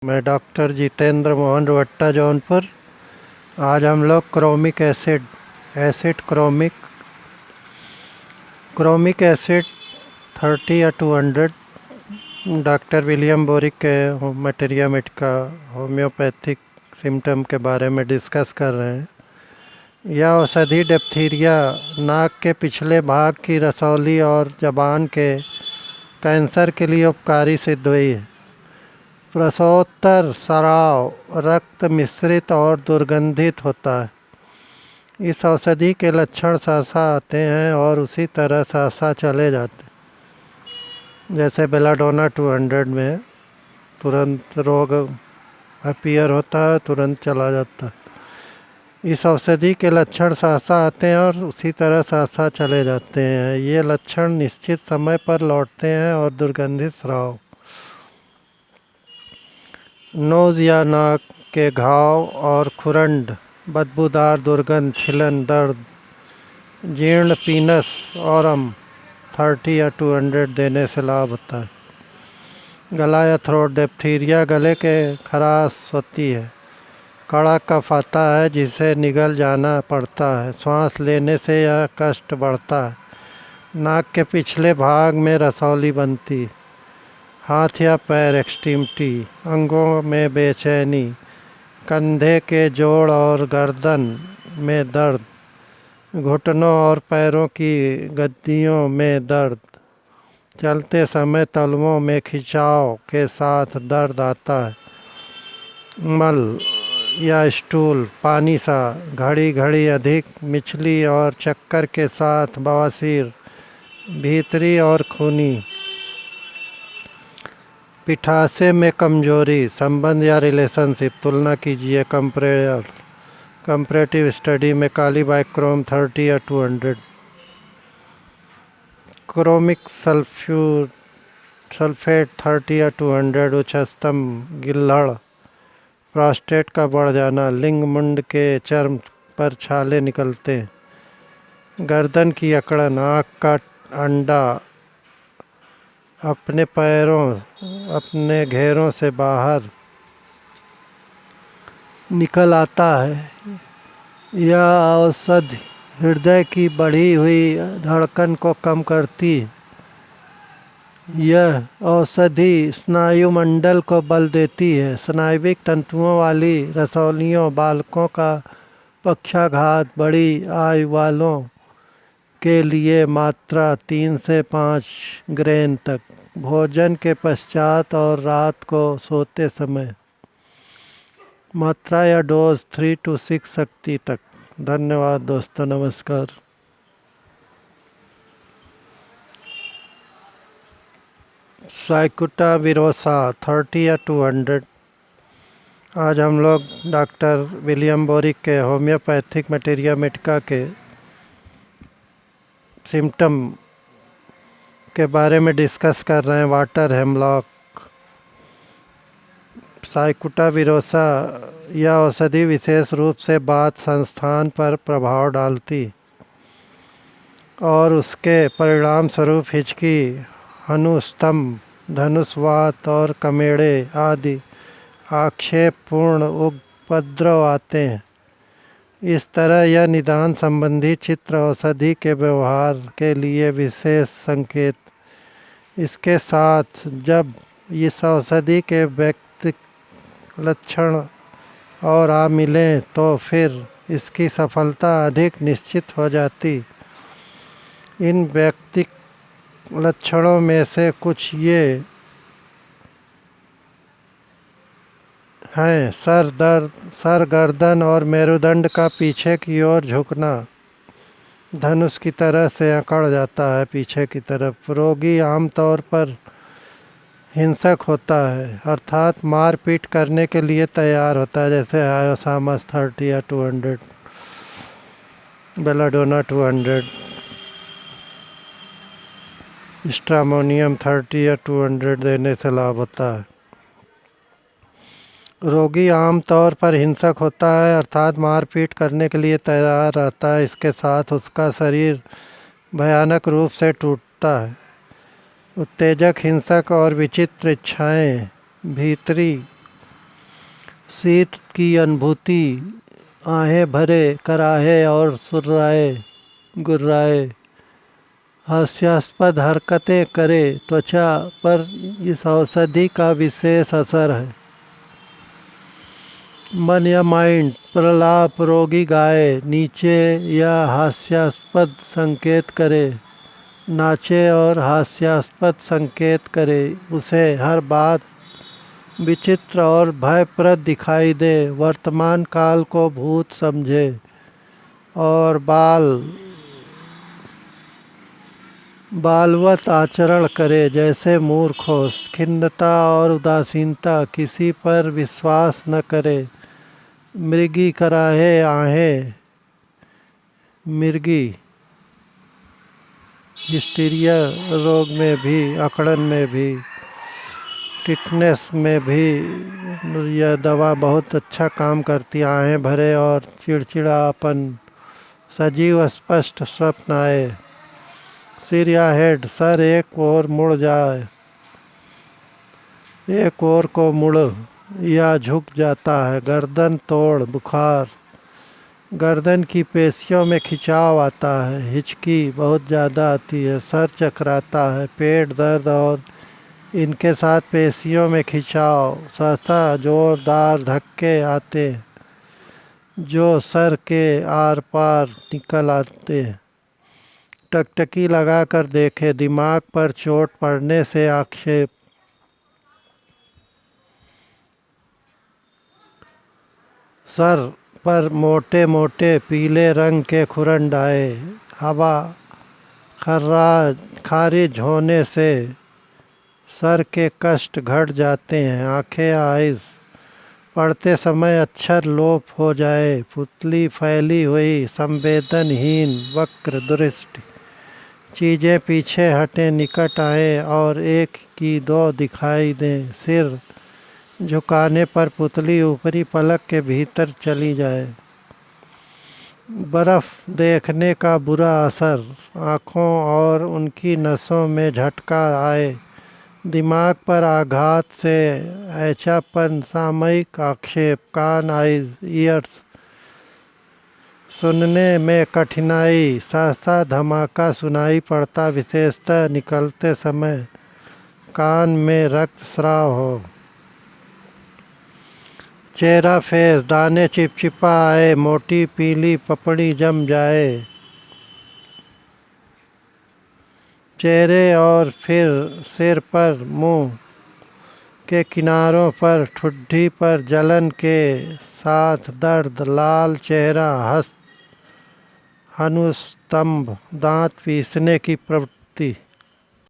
मैं डॉक्टर जितेंद्र मोहन रवट्टा जौनपुर। आज हम लोग chromic acid acid chromic acid 30 या 200 डॉक्टर विलियम बोरिक के मटेरिया मेडिका होम्योपैथिक सिम्टम के बारे में डिस्कस कर रहे हैं। यह औषधि डिप्थीरिया, नाक के पिछले भाग की रसौली और जबान के कैंसर के लिए उपकारी सिद्ध हुई है। प्रसवोत्तर स्राव रक्त मिश्रित और दुर्गंधित होता है। इस औषधि के लक्षण सहसा आते हैं और उसी तरह सहसा चले जाते हैं। जैसे बेलाडोना 200 में तुरंत रोग अपीयर होता है, तुरंत चला जाता है। इस औषधि के लक्षण सहसा आते हैं और उसी तरह सहसा चले जाते हैं। ये लक्षण निश्चित समय पर लौटते हैं और दुर्गंधित स्राव, नोज़ या नाक के घाव और खुरंड, बदबूदार दुर्गंध, छिलन, दर्द, जीर्ण पीनस और 30 या 200 देने से लाभ होता है। गला या थ्रोट डिप्थीरिया, गले के खराश होती है, कड़ा कफ आता है जिसे निगल जाना पड़ता है, सांस लेने से यह कष्ट बढ़ता है। नाक के पिछले भाग में रसौली बनती, हाथ या पैर एक्सट्रीमिटी, अंगों में बेचैनी, कंधे के जोड़ और गर्दन में दर्द, घुटनों और पैरों की गद्दियों में दर्द, चलते समय तलवों में खिंचाव के साथ दर्द आता है। मल या स्टूल पानी सा, घड़ी घड़ी अधिक मिचली और चक्कर के साथ बवासीर, भीतरी और खूनी, पिठासे में कमजोरी, संबंध या रिलेशनशिप। तुलना कीजिए कंपैरेटिव स्टडी में काली बाइक्रोम 30 या 200, क्रोमिक सल्फेट 30 या 200, उच्चतम गिल्हड़, प्रोस्टेट का बढ़ जाना, लिंग मुंड के चर्म पर छाले निकलते, गर्दन की अकड़न, आँख का अंडा अपने घेरों से बाहर निकल आता है। यह औषधि हृदय की बढ़ी हुई धड़कन को कम करती है। यह औषधि स्नायुमंडल को बल देती है। स्नायुविक तंतुओं वाली रसौलियों, बालकों का पक्षाघात, बड़ी आयु वालों के लिए मात्रा 3 से 5 ग्रेन तक, भोजन के पश्चात और रात को सोते समय। मात्रा या डोज 3 to 6 शक्ति तक। धन्यवाद दोस्तों, नमस्कार। साइकुटा विरोसा 30 या 200। आज हम लोग डॉक्टर विलियम बोरिक के होम्योपैथिक मटेरिया मेडिका के सिम्टम के बारे में डिस्कस कर रहे हैं। वाटर हेमलॉक, साइकुटा विरोसा, यह औषधि विशेष रूप से बात संस्थान पर प्रभाव डालती और उसके परिणाम स्वरूप हिचकी, हनुस्तंभ, धनुषवात और कमेड़े आदि आक्षेपपूर्ण उपद्रव आते हैं। इस तरह यह निदान संबंधी चित्र औषधि के व्यवहार के लिए विशेष संकेत। इसके साथ जब इस औषधि के व्यक्तिगत लक्षण और आ मिलें तो फिर इसकी सफलता अधिक निश्चित हो जाती। इन व्यक्तिगत लक्षणों में से कुछ ये हैं: सर दर्द, सर, गर्दन और मेरुदंड का पीछे की ओर झुकना, धनुष की तरह से अकड़ जाता है पीछे की तरफ। रोगी आमतौर पर हिंसक होता है, अर्थात मारपीट करने के लिए तैयार होता है, जैसे हायोसामस 30 या 200, बेलाडोना 200, स्ट्रामोनियम 30 या 200 देने से लाभ होता है। रोगी आमतौर पर हिंसक होता है, अर्थात मारपीट करने के लिए तैयार रहता है। इसके साथ उसका शरीर भयानक रूप से टूटता है। उत्तेजक, हिंसक और विचित्र इच्छाएं, भीतरी शीत की अनुभूति, आहें भरे कराहे और सुर्राए गुर्राए, हास्यास्पद हरकतें करे, त्वचा पर इस औषधि का विशेष असर है। मन या माइंड, प्रलाप रोगी गाए, नीचे या हास्यास्पद संकेत करे, नाचे और हास्यास्पद संकेत करे, उसे हर बात विचित्र और भयप्रद दिखाई दे, वर्तमान काल को भूत समझे और बालवत आचरण करे जैसे मूर्ख हो, खिन्नता और उदासीनता, किसी पर विश्वास न करे, मृगी कराहे आहें, मिर्गी, हिस्टीरिया रोग में भी, अकड़न में भी, टिटनेस में भी यह दवा बहुत अच्छा काम करती है। आहें भरे और चिड़चिड़ापन, सजीव स्पष्ट स्वप्न आए, सिर या हेड, सर एक ओर मुड़ जाए, एक ओर को मुड़ या झुक जाता है, गर्दन तोड़, बुखार, गर्दन की पेशियों में खिंचाव आता है, हिचकी बहुत ज़्यादा आती है, सर चकराता है, पेट दर्द और इनके साथ पेशियों में खिंचाव, सहसा जोरदार धक्के आते जो सर के आर पार निकल आते। टकटकी लगाकर देखे, दिमाग पर चोट पड़ने से आक्षेप, सर पर मोटे मोटे पीले रंग के खुरन आए, हवा खारिज होने से सर के कष्ट घट जाते हैं, आंखें आइज पढ़ते समय अक्षर लोप हो जाए, पुतली फैली हुई, संवेदनहीन, वक्र दृष्टि, चीज़ें पीछे हटें निकट आए और एक की दो दिखाई दें, सिर झुकाने पर पुतली ऊपरी पलक के भीतर चली जाए, बर्फ़ देखने का बुरा असर, आँखों और उनकी नसों में झटका आए, दिमाग पर आघात से ऐंचापन, सामयिक आक्षेप, कान आइज ईयर्स, सुनने में कठिनाई, सहसा धमाका सुनाई पड़ता, विशेषतः निकलते समय, कान में रक्तस्राव हो, चेहरा फेस, दाने चिपचिपा आए, मोटी पीली पपड़ी जम जाए, चेहरे और फिर सिर पर, मुंह के किनारों पर, ठुड्डी पर जलन के साथ दर्द, लाल चेहरा, हस्त हनुस्तंभ, दांत पीसने की प्रवृत्ति।